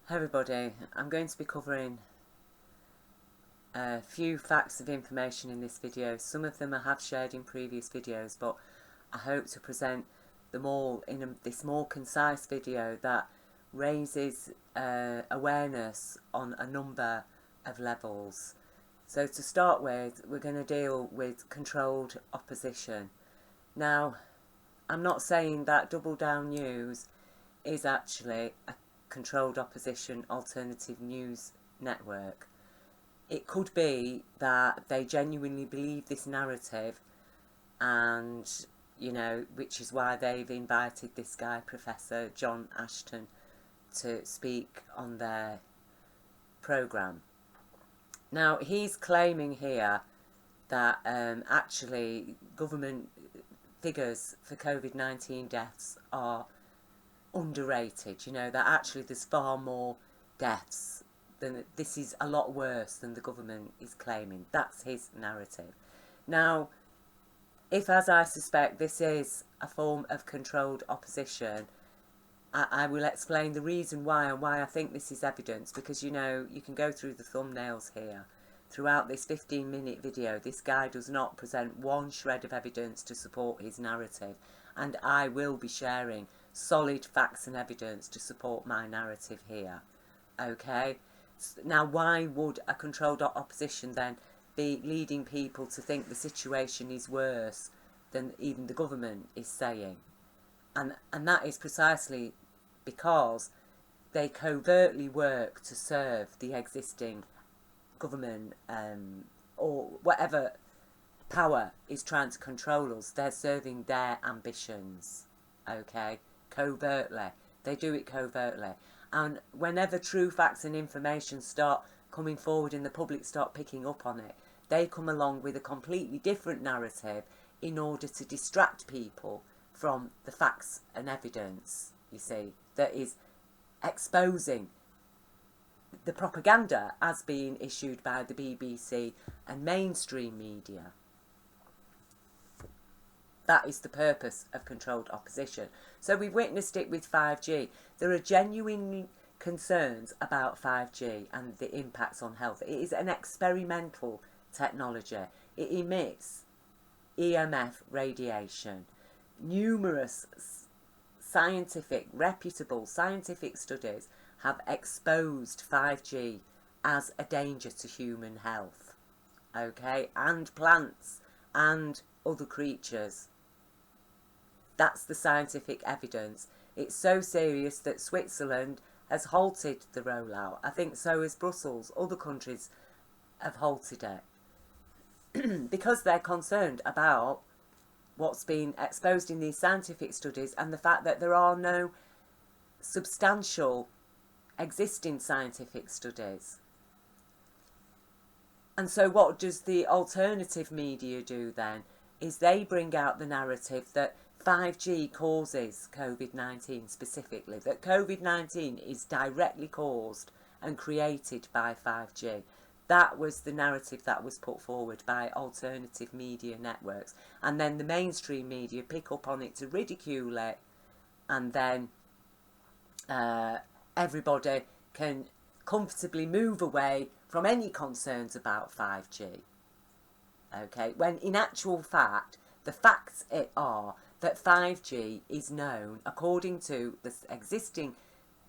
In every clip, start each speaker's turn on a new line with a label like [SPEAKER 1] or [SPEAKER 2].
[SPEAKER 1] Hi everybody, I'm going to be covering a few facts of information in this video. Some of them I have shared in previous videos, but I hope to present them all in this more concise video that raises awareness on a number of levels. So to start with, we're going to deal with controlled opposition. Now, I'm not saying that Double Down News is actually a controlled opposition alternative news network. It could be that they genuinely believe this narrative, and which is why they've invited this guy, Professor John Ashton, to speak on their programme. Now, he's claiming here that actually government figures for COVID-19 deaths are underrated, that actually there's far more deaths than this, is a lot worse than the government is claiming. That's his narrative. Now, if, as I suspect, this is a form of controlled opposition, I will explain the reason why and why I think this is evidence, because you can go through the thumbnails here. Throughout this 15-minute video, this guy does not present one shred of evidence to support his narrative, and I will be sharing solid facts and evidence to support my narrative here. Okay? Now, why would a controlled opposition then be leading people to think the situation is worse than even the government is saying? And that is precisely because they covertly work to serve the existing government or whatever power is trying to control us. They're serving their ambitions. Okay? Covertly. They do it covertly. And whenever true facts and information start coming forward and the public start picking up on it, they come along with a completely different narrative in order to distract people from the facts and evidence, you see, that is exposing the propaganda as being issued by the BBC and mainstream media. That is the purpose of controlled opposition. So we've witnessed it with 5G. There are genuine concerns about 5G and the impacts on health. It is an experimental technology. It emits EMF radiation. Numerous reputable scientific studies have exposed 5G as a danger to human health. Okay? And plants and other creatures. That's the scientific evidence. It's so serious that Switzerland has halted the rollout. I think so has Brussels. Other countries have halted it because they're concerned about what's been exposed in these scientific studies and the fact that there are no substantial existing scientific studies. And so what does the alternative media do then? Is they bring out the narrative that 5G causes COVID-19 specifically, that COVID-19 is directly caused and created by 5G. That was the narrative that was put forward by alternative media networks. And then the mainstream media pick up on it to ridicule it, and then everybody can comfortably move away from any concerns about 5G. Okay, when in actual fact, the facts are that 5G is known, according to the existing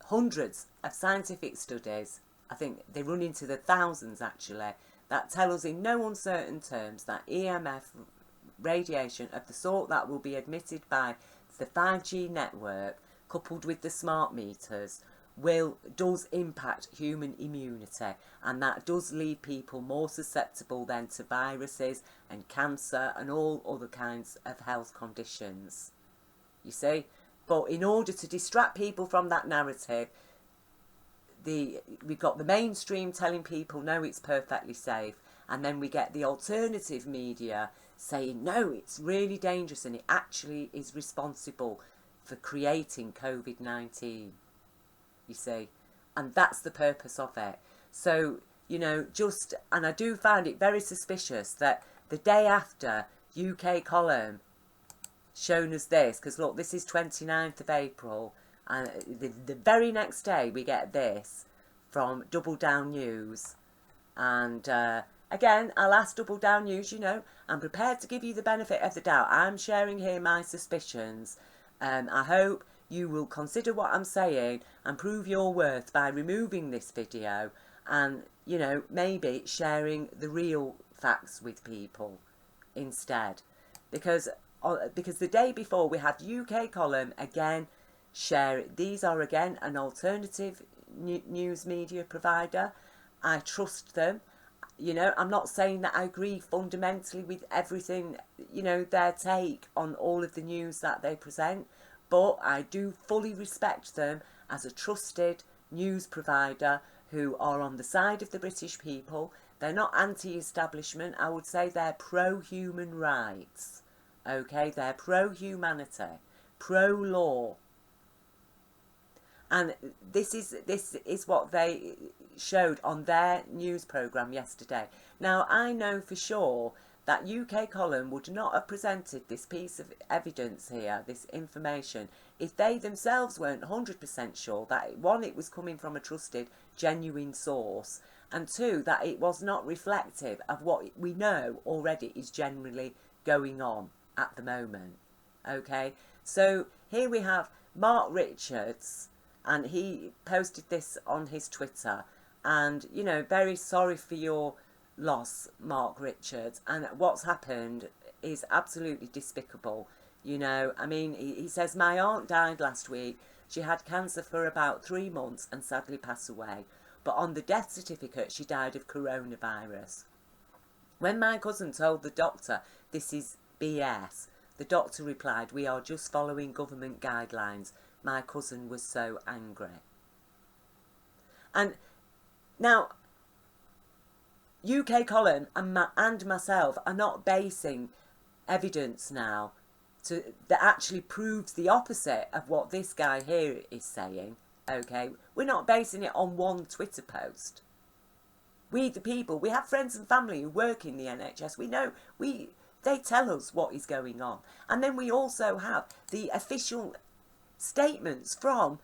[SPEAKER 1] hundreds of scientific studies, I think they run into the thousands actually, that tell us in no uncertain terms that EMF radiation of the sort that will be emitted by the 5G network, coupled with the smart meters, does impact human immunity, and that does leave people more susceptible then to viruses and cancer and all other kinds of health conditions. You see? But in order to distract people from that narrative, we've got the mainstream telling people no, it's perfectly safe, and then we get the alternative media saying no, it's really dangerous and it actually is responsible for creating COVID-19. You see, and that's the purpose of it. So, and I do find it very suspicious that the day after UK column shown us this, because look, this is 29th of April, And the very next day we get this from Double Down News. And again, I'll ask Double Down News, you know, I'm prepared to give you the benefit of the doubt. I'm sharing here my suspicions. I hope you will consider what I'm saying and prove your worth by removing this video and, you know, maybe sharing the real facts with people instead. Because the day before we had UK Column again share it. These are again an alternative news media provider. I trust them. You know, I'm not saying that I agree fundamentally with everything, you know, their take on all of the news that they present, but I do fully respect them as a trusted news provider who are on the side of the British people. They're not anti-establishment. I would say they're pro-human rights. Okay, they're pro-humanity, pro-law. And this is what they showed on their news programme yesterday. Now, I know for sure that UK Column would not have presented this piece of evidence here, this information, if they themselves weren't 100% sure that, one, it was coming from a trusted, genuine source, and two, that it was not reflective of what we know already is generally going on at the moment. Okay, so here we have Mark Richards, and he posted this on his Twitter, and, you know, very sorry for your loss, Mark Richards, and what's happened is absolutely despicable. You know, I mean, he says, my aunt died last week. She had cancer for about 3 months and sadly passed away, but on the death certificate she died of coronavirus. When my cousin told the doctor this is BS, the doctor replied, we are just following government guidelines. My cousin was so angry. And now, UK Column and myself are not basing evidence now that actually proves the opposite of what this guy here is saying. Okay, we're not basing it on one Twitter post. We the people, we have friends and family who work in the NHS. We know, they tell us what is going on. And then we also have the official statements from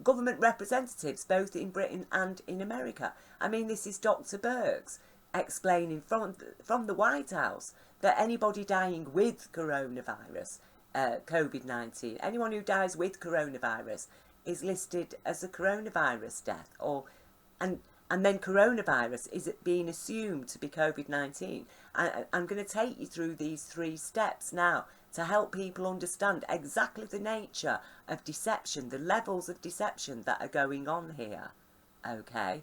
[SPEAKER 1] government representatives both in Britain and in America. I mean, this is Dr. Birx explaining from the White House that anybody dying with coronavirus, COVID-19, anyone who dies with coronavirus is listed as a coronavirus death, and then coronavirus is being assumed to be COVID-19. I'm going to take you through these 3 steps now to help people understand exactly the nature of deception, the levels of deception that are going on here. Okay.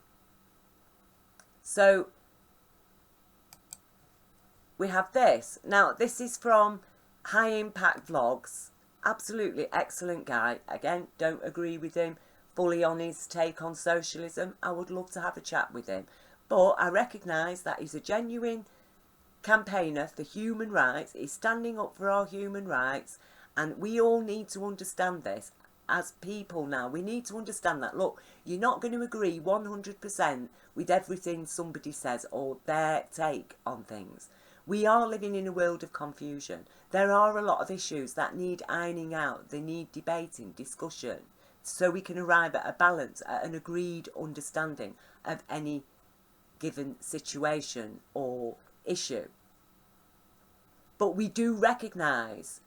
[SPEAKER 1] So, we have this. Now, this is from High Impact Vlogs. Absolutely excellent guy. Again, don't agree with him fully on his take on socialism. I would love to have a chat with him. But I recognise that he's a genuine campaigner for human rights. He's standing up for our human rights, and we all need to understand this as people now. We need to understand that, look, you're not going to agree 100% with everything somebody says or their take on things. We are living in a world of confusion. There are a lot of issues that need ironing out. They need debating, discussion, so we can arrive at a balance, at an agreed understanding of any given situation or issue. But we do recognise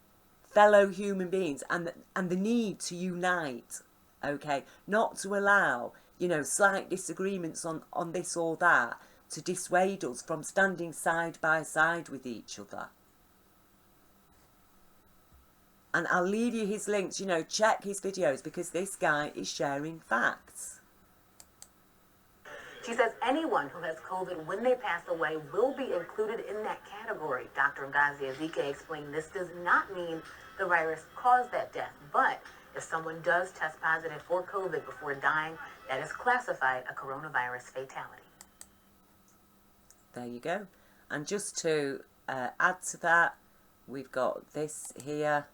[SPEAKER 1] fellow human beings and the need to unite, okay? Not to allow, you know, slight disagreements on this or that to dissuade us from standing side by side with each other. And I'll leave you his links, you know, check his videos because this guy is sharing facts.
[SPEAKER 2] She says anyone who has COVID when they pass away will be included in that category. Dr. Ngazi Ezike explained this does not mean the virus caused that death, but if someone does test positive for COVID before dying, that is classified a coronavirus fatality.
[SPEAKER 1] There you go. And just to add to that, we've got this here.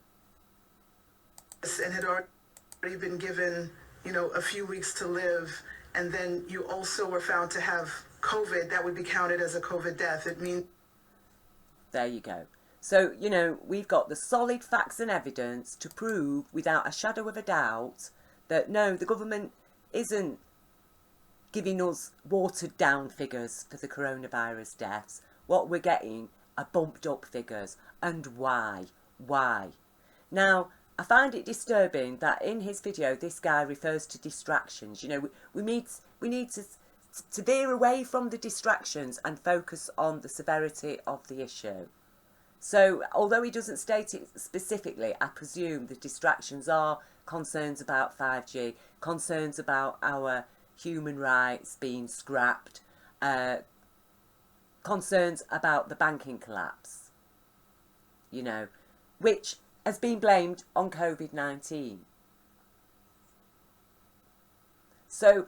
[SPEAKER 3] And had already been given, you know, a few weeks to live, and then you also were found to have COVID, that would be counted as a COVID death. It means...
[SPEAKER 1] There you go. So, you know, we've got the solid facts and evidence to prove without a shadow of a doubt that no, the government isn't giving us watered down figures for the coronavirus deaths. What we're getting are bumped up figures. And why? Why? Now, I find it disturbing that in his video this guy refers to distractions. You know, we need to veer away from the distractions and focus on the severity of the issue. So, although he doesn't state it specifically, I presume the distractions are concerns about 5G, concerns about our human rights being scrapped, concerns about the banking collapse, you know, which has been blamed on COVID-19. So,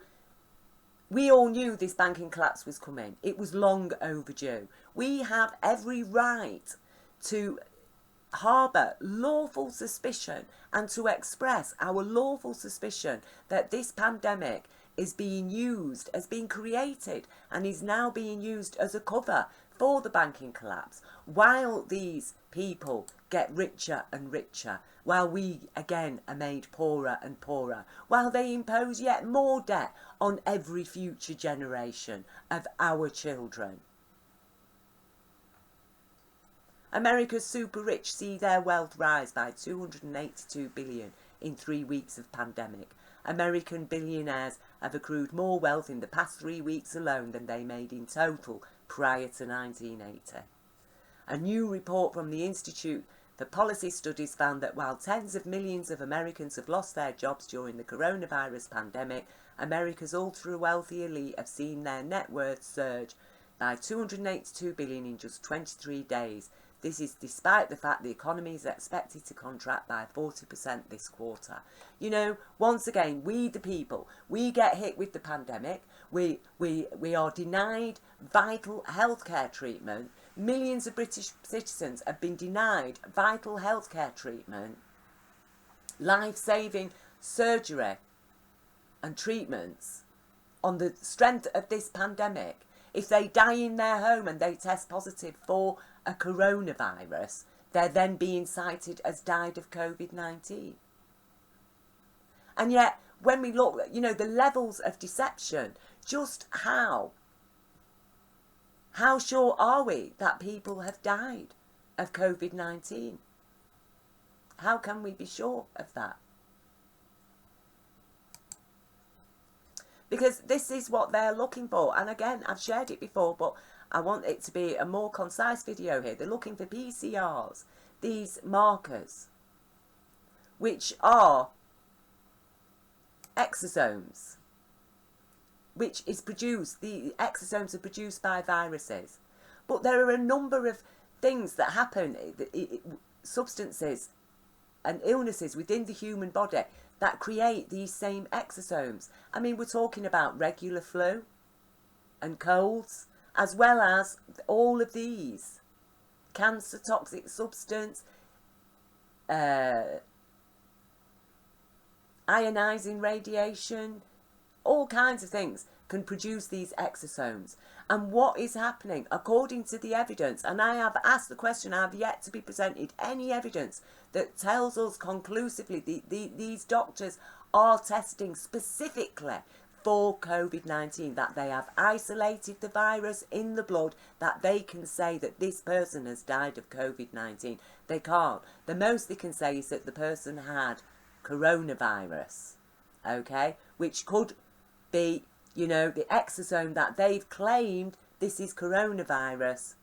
[SPEAKER 1] we all knew this banking collapse was coming. It was long overdue. We have every right to harbour lawful suspicion and to express our lawful suspicion that this pandemic is being used, has been created and is now being used as a cover for the banking collapse, while these people get richer and richer, while we again are made poorer and poorer, while they impose yet more debt on every future generation of our children. America's super rich see their wealth rise by 282 billion in 3 weeks of pandemic. American billionaires have accrued more wealth in the past 3 weeks alone than they made in total prior to 1980. A new report from the Institute for Policy Studies found that while tens of millions of Americans have lost their jobs during the coronavirus pandemic, America's ultra-wealthy elite have seen their net worth surge by 282 billion in just 23 days. This is despite the fact the economy is expected to contract by 40% this quarter. You know, once again, we the people, we get hit with the pandemic. We are denied vital healthcare treatment. Millions of British citizens have been denied vital healthcare treatment, life-saving surgery and treatments on the strength of this pandemic. If they die in their home and they test positive for a coronavirus, they're then being cited as died of COVID-19. And yet, when we look, you know, the levels of deception, just how sure are we that people have died of COVID-19? How can we be sure of that? Because this is what they're looking for. And again, I've shared it before, but I want it to be a more concise video here. They're looking for PCRs, these markers, which are exosomes, which is produced, the exosomes are produced by viruses. But there are a number of things that happen, substances and illnesses within the human body that create these same exosomes. I mean, we're talking about regular flu and colds, as well as all of these. Cancer, toxic substance, ionizing radiation, all kinds of things can produce these exosomes. And what is happening, according to the evidence, and I have asked the question, I have yet to be presented any evidence that tells us conclusively these doctors are testing specifically for COVID-19, that they have isolated the virus in the blood, that they can say that this person has died of COVID-19. They can't. The most they can say is that the person had coronavirus, okay, which could be, you know, the exosome that they've claimed this is coronavirus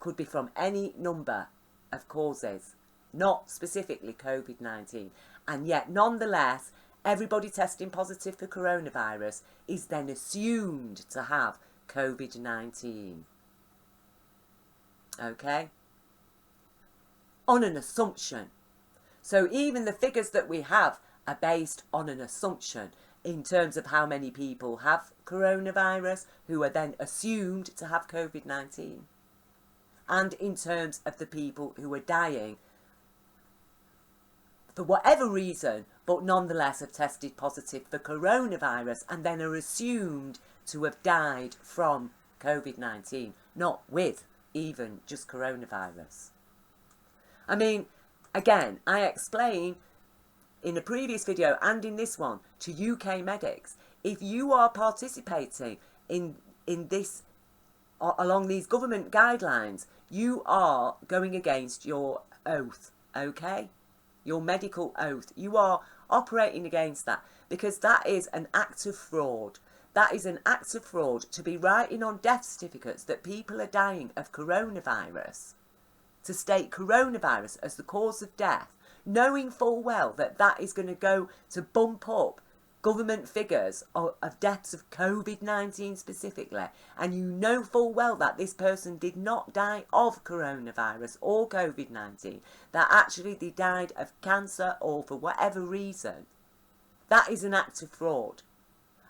[SPEAKER 1] could be from any number of causes, not specifically COVID-19. And yet, nonetheless, everybody testing positive for coronavirus is then assumed to have COVID-19. Okay? On an assumption. So even the figures that we have are based on an assumption in terms of how many people have coronavirus, who are then assumed to have COVID-19, and in terms of the people who are dying for whatever reason, but nonetheless have tested positive for coronavirus and then are assumed to have died from COVID-19, not with even just coronavirus. I mean, again, I explain in a previous video and in this one to UK medics, if you are participating in this, along these government guidelines, you are going against your oath, okay? Your medical oath. You are operating against that, because that is an act of fraud. That is an act of fraud to be writing on death certificates that people are dying of coronavirus, to state coronavirus as the cause of death, knowing full well that that is going to go to bump up government figures of deaths of COVID-19 specifically, and you know full well that this person did not die of coronavirus or COVID-19, that actually they died of cancer or for whatever reason. That is an act of fraud.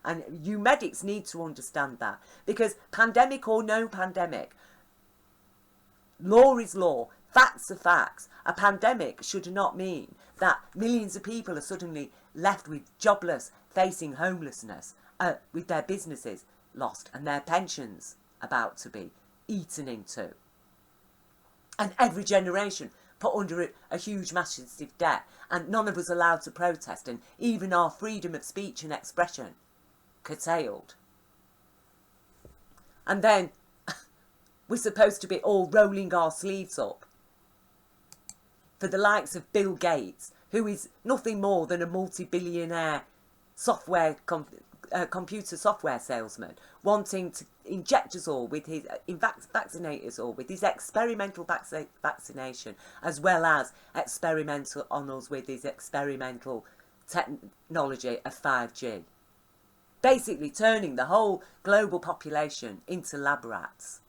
[SPEAKER 1] And you medics need to understand that, because pandemic or no pandemic, law is law, facts are facts. A pandemic should not mean that millions of people are suddenly left with jobless, facing homelessness, with their businesses lost and their pensions about to be eaten into. And every generation put under a huge massive debt, and none of us allowed to protest, and even our freedom of speech and expression curtailed. And then we're supposed to be all rolling our sleeves up for the likes of Bill Gates, who is nothing more than a multi-billionaire computer software salesman, wanting to inject us all with his, vaccinate us all with his experimental vaccination, as well as experimental on us with his experimental technology of 5G. Basically turning the whole global population into lab rats.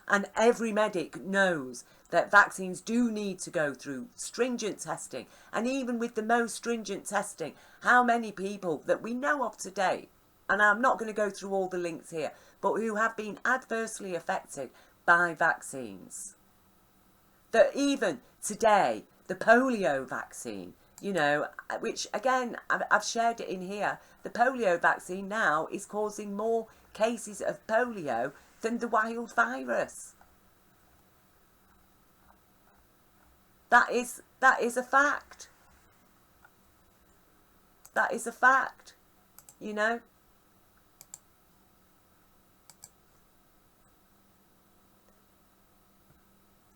[SPEAKER 1] And every medic knows that vaccines do need to go through stringent testing. And even with the most stringent testing, how many people that we know of today, and I'm not going to go through all the links here, but who have been adversely affected by vaccines. That even today, the polio vaccine, you know, which again, I've shared it in here, the polio vaccine now is causing more cases of polio than the wild virus. That is a fact. That is a fact, you know.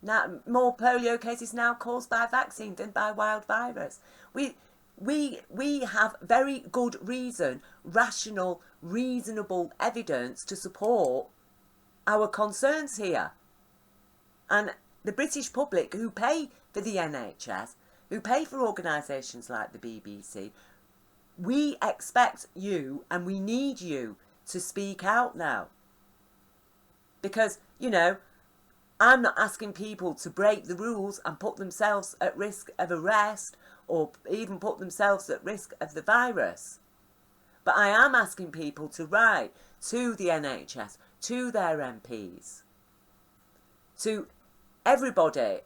[SPEAKER 1] Now, more polio cases now caused by vaccine than by wild virus. We have very good reason, rational, reasonable evidence to support our concerns here. And the British public, who pay for the NHS, who pay for organisations like the BBC, we expect you and we need you to speak out now. Because, you know, I'm not asking people to break the rules and put themselves at risk of arrest or even put themselves at risk of the virus. But I am asking people to write to the NHS, to their MPs, to everybody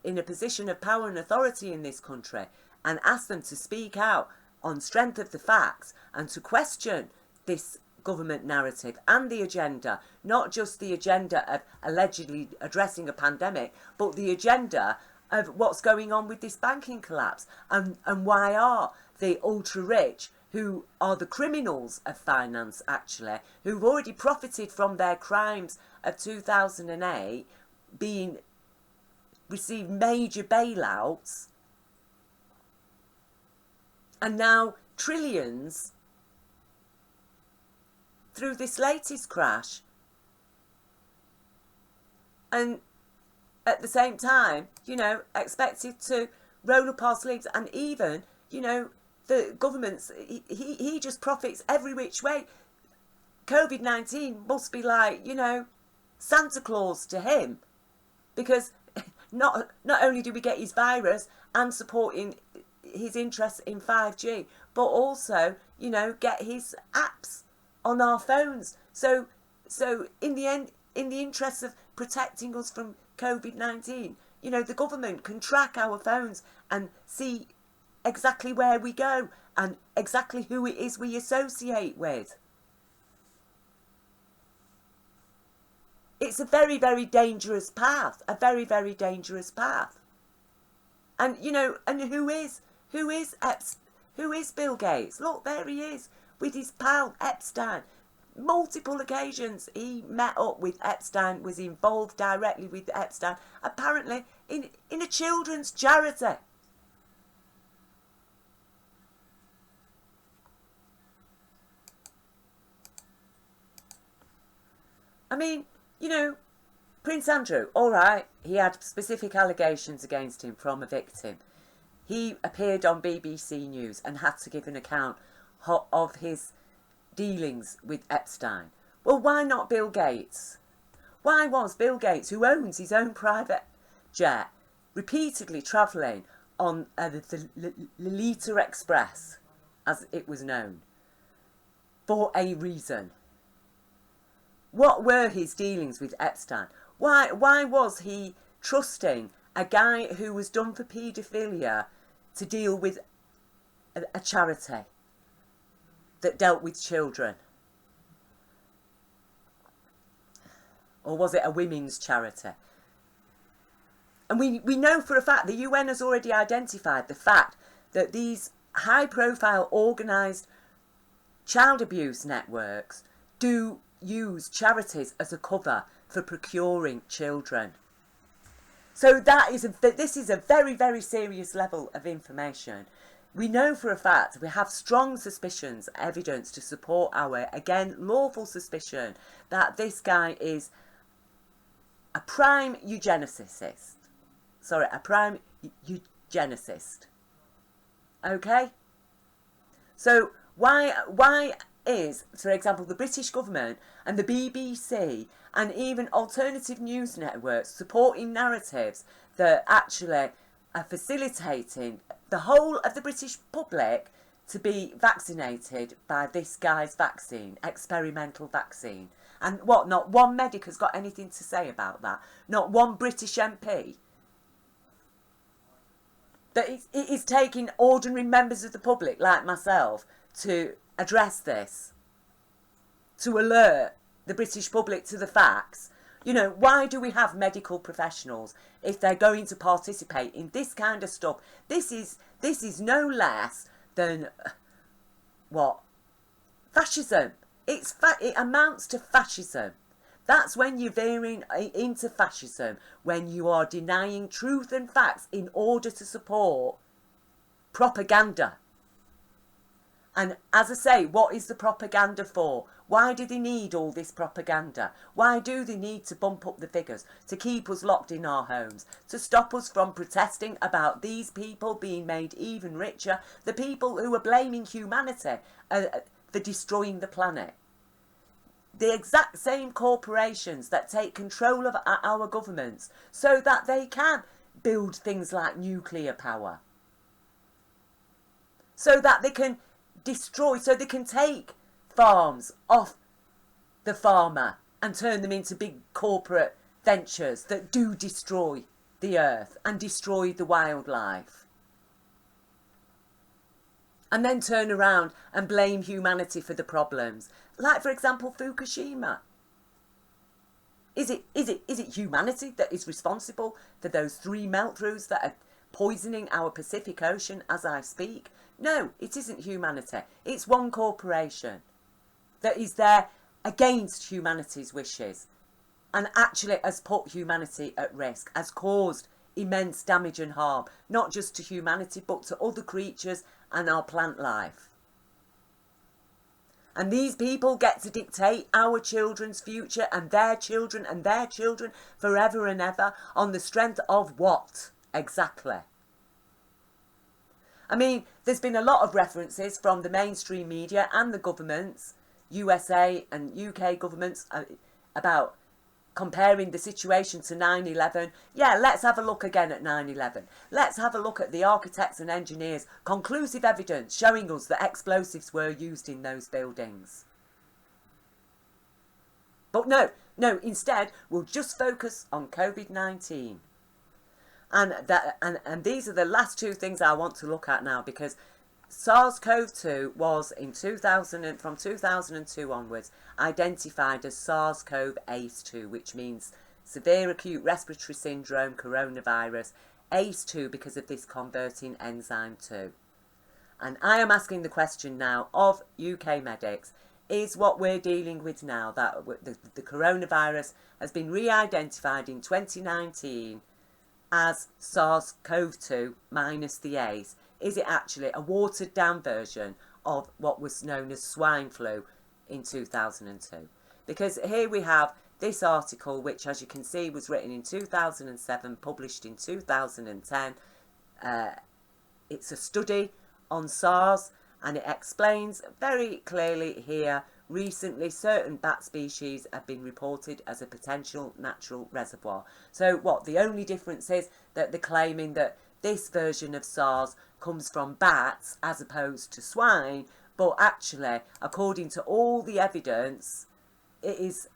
[SPEAKER 1] in a position of power and authority in this country, and ask them to speak out on strength of the facts and to question this government narrative and the agenda, not just the agenda of allegedly addressing a pandemic, but the agenda of what's going on with this banking collapse, and why are the ultra rich, who are the criminals of finance actually, who've already profited from their crimes of 2008, received major bailouts, and now trillions through this latest crash. And at the same time, you know, expected to roll up our sleeves, and even, you know, the government's, he just profits every which way. COVID-19 must be like, you know, Santa Claus to him, because not only do we get his virus and supporting his interest in 5G, but also, you know, get his apps on our phones. So in the end, in the interest of protecting us from COVID-19, you know, the government can track our phones and see exactly where we go and exactly who it is we associate with. It's a very, very dangerous path, a very, very dangerous path. And, you know, and who is Bill Gates? Look, there he is with his pal Epstein. Multiple occasions he met up with Epstein, was involved directly with Epstein, apparently in a children's charity. I mean, you know, Prince Andrew, all right, he had specific allegations against him from a victim. He appeared on BBC News and had to give an account of his dealings with Epstein. Well, why not Bill Gates? Why was Bill Gates, who owns his own private jet, repeatedly travelling on the Lolita Express, as it was known, for a reason? What were his dealings with Epstein? Why was he trusting a guy who was done for paedophilia to deal with a charity that dealt with children? Or was it a women's charity? And we know for a fact the UN has already identified the fact that these high-profile organised child abuse networks do use charities as a cover for procuring children. So this is a very, very serious level of information. We know for a fact, we have strong suspicions, evidence to support our, again, lawful suspicion that this guy is a prime eugenicist. Sorry, a prime eugenicist. Okay? So why is, for example, the British government and the BBC and even alternative news networks supporting narratives that actually are facilitating the whole of the British public to be vaccinated by this guy's vaccine, experimental vaccine? And what, not one medic has got anything to say about that? Not one British MP? That it is taking ordinary members of the public like myself to address this, to alert the British public to the facts. You know, why do we have medical professionals if they're going to participate in this kind of stuff? This is no less than what? Fascism. It amounts to fascism. That's when you're veering into fascism, when you are denying truth and facts in order to support propaganda. And as I say, what is the propaganda for? Why do they need all this propaganda? Why do they need to bump up the figures? To keep us locked in our homes? To stop us from protesting about these people being made even richer? The people who are blaming humanity for destroying the planet? The exact same corporations that take control of our governments so that they can build things like nuclear power. So that they can destroy, so they can take farms off the farmer and turn them into big corporate ventures that do destroy the earth and destroy the wildlife. And then turn around and blame humanity for the problems. Like, for example, Fukushima. Is it humanity that is responsible for those 3 melt-throughs that are poisoning our Pacific Ocean as I speak? No, it isn't humanity. It's one corporation that is there against humanity's wishes and actually has put humanity at risk, has caused immense damage and harm, not just to humanity but to other creatures and our plant life. And these people get to dictate our children's future and their children forever and ever on the strength of what exactly? I mean, there's been a lot of references from the mainstream media and the governments, USA and UK governments, about comparing the situation to 9/11. Yeah, let's have a look again at 9/11. Let's have a look at the architects and engineers' conclusive evidence showing us that explosives were used in those buildings. But no, instead we'll just focus on COVID-19. And these are the last 2 things I want to look at now, because SARS-CoV-2 was from 2002 onwards identified as SARS-CoV-ACE2, which means severe acute respiratory syndrome coronavirus ACE2 because of this converting enzyme 2. And I am asking the question now of UK medics, is what we're dealing with now, that the coronavirus has been re-identified in 2019 as SARS-CoV-2 minus the ACE, is it actually a watered down version of what was known as swine flu in 2002? Because here we have this article, which as you can see was written in 2007, published in 2010. It's a study on SARS, and it explains very clearly here, recently certain bat species have been reported as a potential natural reservoir. So what the only difference is that they're claiming that this version of SARS comes from bats as opposed to swine, but actually, according to all the evidence, it is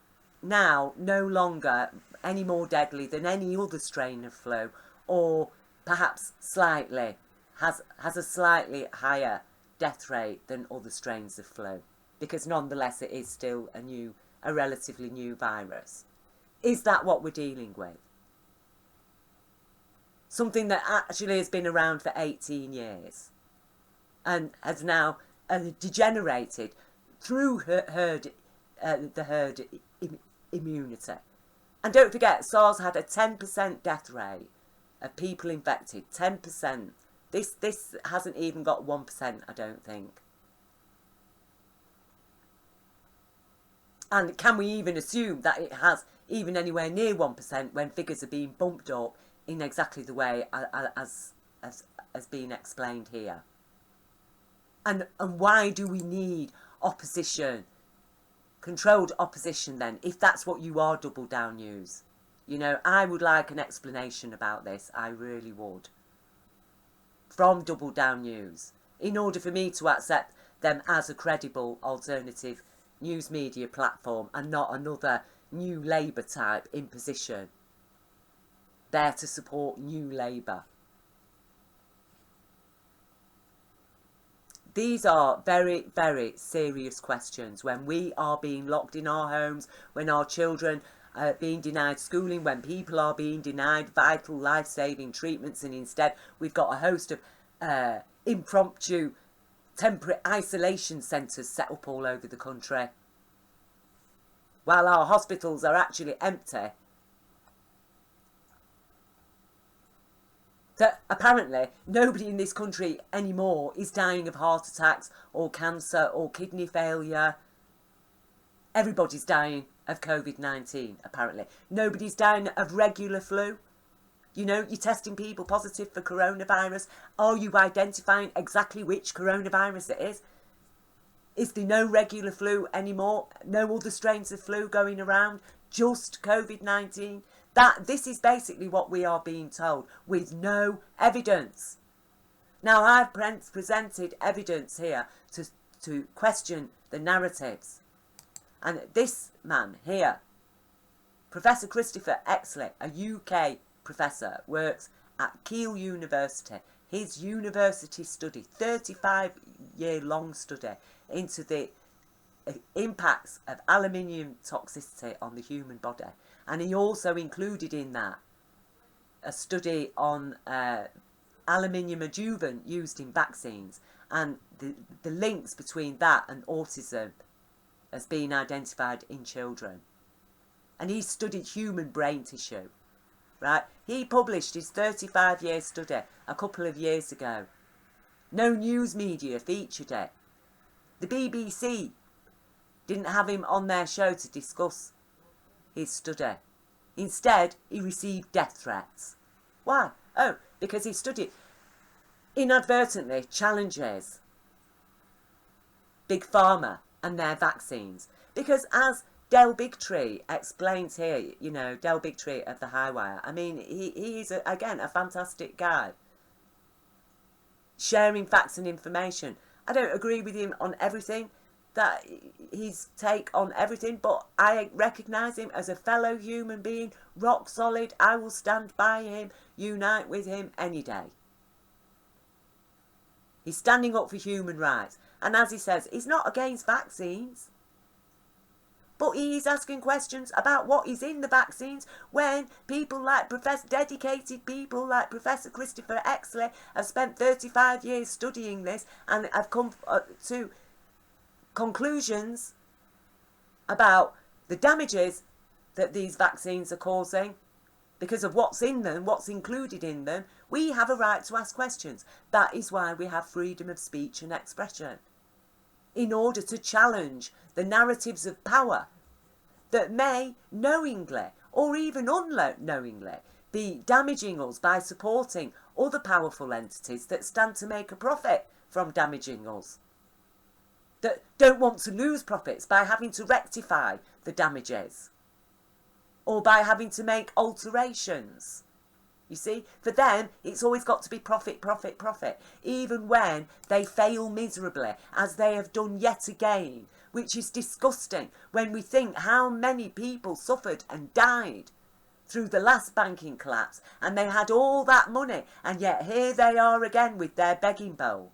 [SPEAKER 1] now no longer any more deadly than any other strain of flu, or perhaps slightly has a slightly higher death rate than other strains of flu, because nonetheless it is still a relatively new virus. Is that what we're dealing with? Something that actually has been around for 18 years and has now degenerated through the herd immunity. And don't forget, SARS had a 10% death rate of people infected, 10%. This hasn't even got 1%, I don't think. And can we even assume that it has even anywhere near 1% when figures are being bumped up in exactly the way as being explained here? And why do we need opposition, controlled opposition then, if that's what you are, double down news? You know, I would like an explanation about this, I really would, from Double Down News, in order for me to accept them as a credible alternative news media platform and not another New Labour type imposition there to support New Labour. These are very, very serious questions when we are being locked in our homes, when our children are being denied schooling, when people are being denied vital life-saving treatments, and instead we've got a host of impromptu temporary isolation centres set up all over the country, while our hospitals are actually empty. That apparently nobody in this country anymore is dying of heart attacks or cancer or kidney failure. Everybody's dying of COVID-19, apparently. Nobody's dying of regular flu. You know, you're testing people positive for coronavirus. Are you identifying exactly which coronavirus it is? Is there no regular flu anymore? No other strains of flu going around? Just COVID-19? This is basically what we are being told, with no evidence. Now, I've presented evidence here to question the narratives. And this man here, Professor Christopher EXLEY, a UK professor, works at Keele University. His university study, 35-year-long study, into the impacts of aluminium toxicity on the human body. And he also included in that a study on aluminium adjuvant used in vaccines, and the links between that and autism has been identified in children. And he studied human brain tissue, right? He published his 35-year study a couple of years ago. No news media featured it. The BBC didn't have him on their show to discuss his study. Instead, he received death threats. Why? Oh, because he studied, inadvertently challenges Big Pharma and their vaccines. Because as Del Bigtree explains here, you know, Del Bigtree of the HIGHWIRE, I mean, he is, again, a fantastic guy. Sharing facts and information. I don't agree with him on everything, that his take on everything, but I recognise him as a fellow human being, rock solid. I will stand by him, unite with him any day. He's standing up for human rights. And as he says, he's not against vaccines. But he is asking questions about what is in the vaccines when people like dedicated people like Professor Christopher EXLEY have spent 35 years studying this and have come to conclusions about the damages that these vaccines are causing because of what's in them, what's included in them. We have a right to ask questions. That is why we have freedom of speech and expression, in order to challenge the narratives of power that may knowingly or even unknowingly be damaging us by supporting other powerful entities that stand to make a profit from damaging us, that don't want to lose profits by having to rectify the damages or by having to make alterations. You see, for them, it's always got to be profit, profit, profit, even when they fail miserably, as they have done yet again, which is disgusting when we think how many people suffered and died through the last banking collapse, and they had all that money, and yet here they are again with their begging bowl.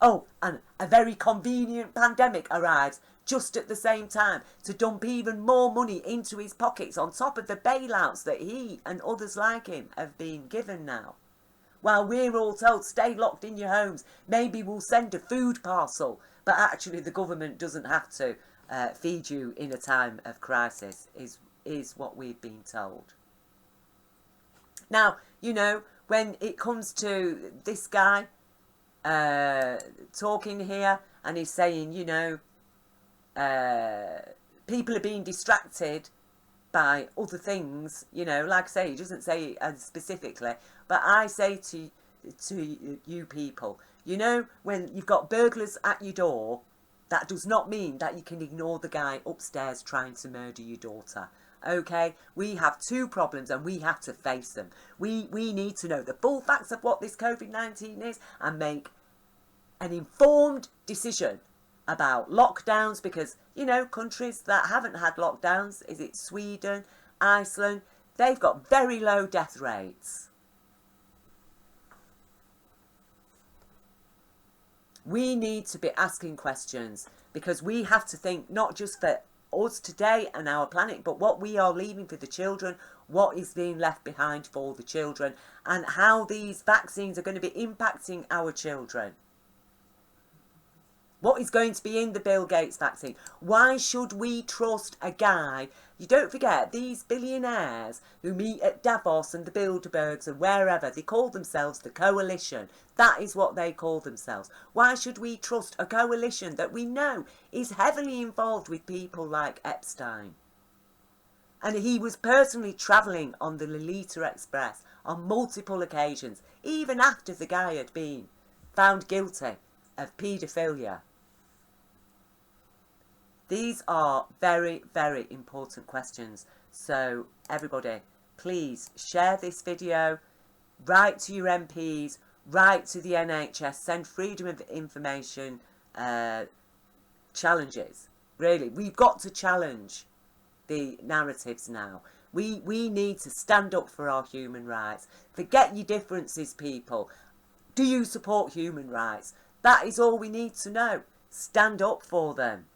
[SPEAKER 1] Oh, and a very convenient pandemic arrives just at the same time to dump even more money into his pockets on top of the bailouts that he and others like him have been given now. While we're all told, stay locked in your homes, maybe we'll send a food parcel, but actually the government doesn't have to feed you in a time of crisis, is what we've been told. Now, you know, when it comes to this guy talking here, and he's saying, you know, people are being distracted by other things, you know, like I say, he doesn't say it specifically, but I say to you people, you know, when you've got burglars at your door, that does not mean that you can ignore the guy upstairs trying to murder your daughter. Okay, we have two problems and we have to face them. We need to know the full facts of what this COVID-19 is and make an informed decision about lockdowns, because, you know, countries that haven't had lockdowns, is it Sweden, Iceland, they've got very low death rates. We need to be asking questions, because we have to think not just for us today and our planet, but what we are leaving for the children, what is being left behind for the children, and how these vaccines are going to be impacting our children. What is going to be in the Bill Gates vaccine? Why should we trust a guy? You don't forget, these billionaires who meet at Davos and the Bilderbergs and wherever, they call themselves the coalition. That is what they call themselves. Why should we trust a coalition that we know is heavily involved with people like Epstein? And he was personally travelling on the Lolita Express on multiple occasions, even after the guy had been found guilty of paedophilia. These are very, very important questions. So everybody, please share this video, write to your MPs, write to the NHS, send freedom of information challenges. Really, we've got to challenge the narratives now. We need to stand up for our human rights. Forget your differences, people. Do you support human rights? That is all we need to know. Stand up for them.